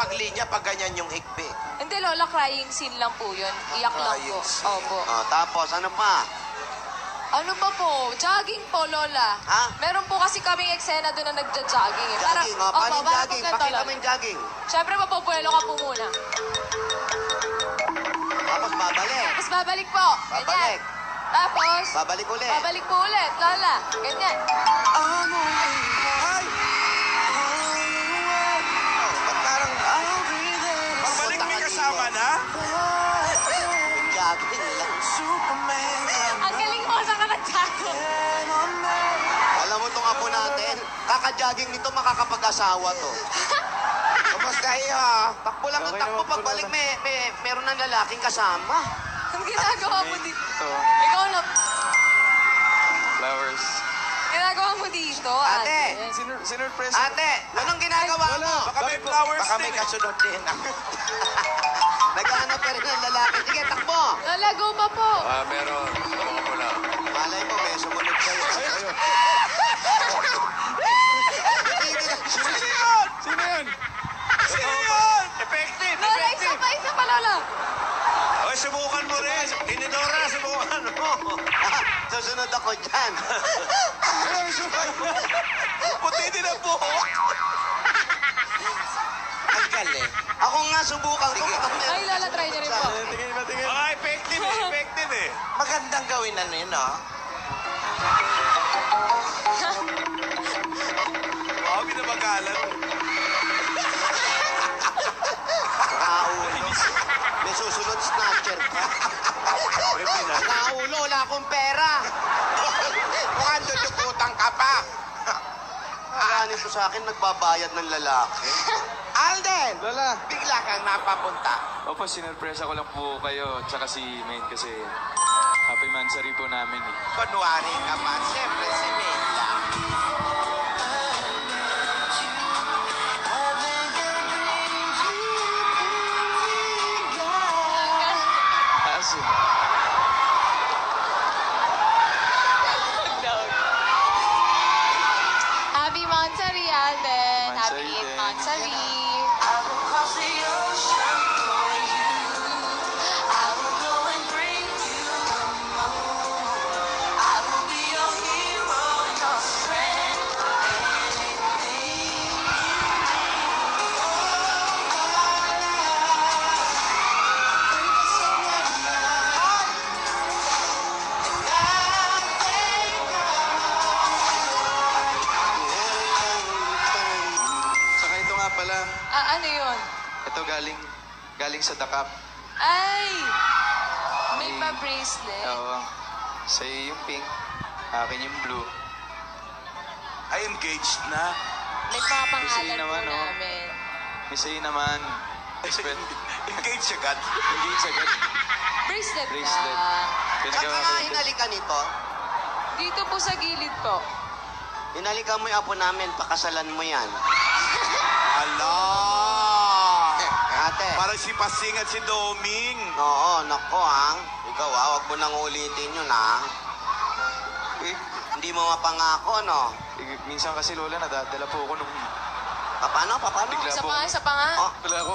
ang linya pag ganyan yung higpi. Hindi, Lola, crying scene lang po yun. Iyak lang po. Crying scene. Opo. Tapos, ano pa? Ano pa po? Jogging po, Lola. Ha? Meron po kasi kaming eksena doon na nagja-jogging. Eh. Jogging, paano yung para jogging? po ganito, Pakita Lola. mo yung jogging. Siyempre, mapupuelo ka po muna. Tapos, babalik. Tapos babalik po. Ganyan. Babalik. Tapos, Babalik ulit. babalik po ulit, Lola. Ganyan. Ay! Ba't parang... Pagbalik may kasama na? Jogging lang. Ang galing mo sa kanagjago. Alam mo itong apo natin, kaka-jogging nito makakapag-asawa to. Kamusta iyo? Takbo lang ang takbo. Pagbalik, meron ng lalaking kasama. Ang ginagawa mo dito. Ito, Ikaw na. flowers. Ginagawa mo dito, Ate. Sinurpresa. Ate, anong ginagawa mo? Baka may flowers Baka din. may kasunod din. Naghahanap pa rin ng lalaki. Sige, takbo. Lola, go pa po. Meron. Ako pula. Malay mo, may sumunod kayo. Sino yun? Sino yun? Sino yun? Effective, Lola, isa pa, Lola. Oy, subukan mo rin. Tinidora, subukan mo. Susunod ako dyan. Puti din ang buhok. Ang galing. Ako nga subukan ko. Ay, Lola, try na rin po. Tingin ba, tingin? Mga effective eh, effective eh. Magandang gawin na yun, no? Wow, binabagalan. Nakaulo. May susunod snatcher pa. Nakaulo, wala akong pera. Mukhang dudukutang ka pa. Akala nito sa akin, nagbabayad ng lalaki. Alden! Lola. Bigla kang napapunta. Opo, sinurpresa ko lang po kayo, tsaka si Maine kasi happy mansary po namin eh. Kunwari ka pa, siyempre si Mela. Asin. Happy Mansari, Alden. Happy Mansari din. Mansari. Tsaka ito nga pala, Ano yun? ito galing sa Dakap. Ay! May pa-bracelet. Oo. Sa'yo yung pink, akin yung blue. Ay, engaged na. May pangalan Kasi po naman, oh. namin. May sa'yo naman, expect, Engaged agad. hindi sagad. Bracelet, Bracelet. na. Saan Pinagawa ka ko nga ito. hinalikan nito? Dito po sa gilid po. Hinalikan mo yung apo namin, pakasalan mo yan. Ala! Ate. Parang si Pasing at si Doming. Oo, nako ha. Ikaw ha, huwag mo nang ulitin yun ha. Eh, Hindi mo mapangako, no? minsan kasi Lola, nadadala po ako nung Paano? bigla Isa po. pa nga, isa pa nga. Oh, Wala ako.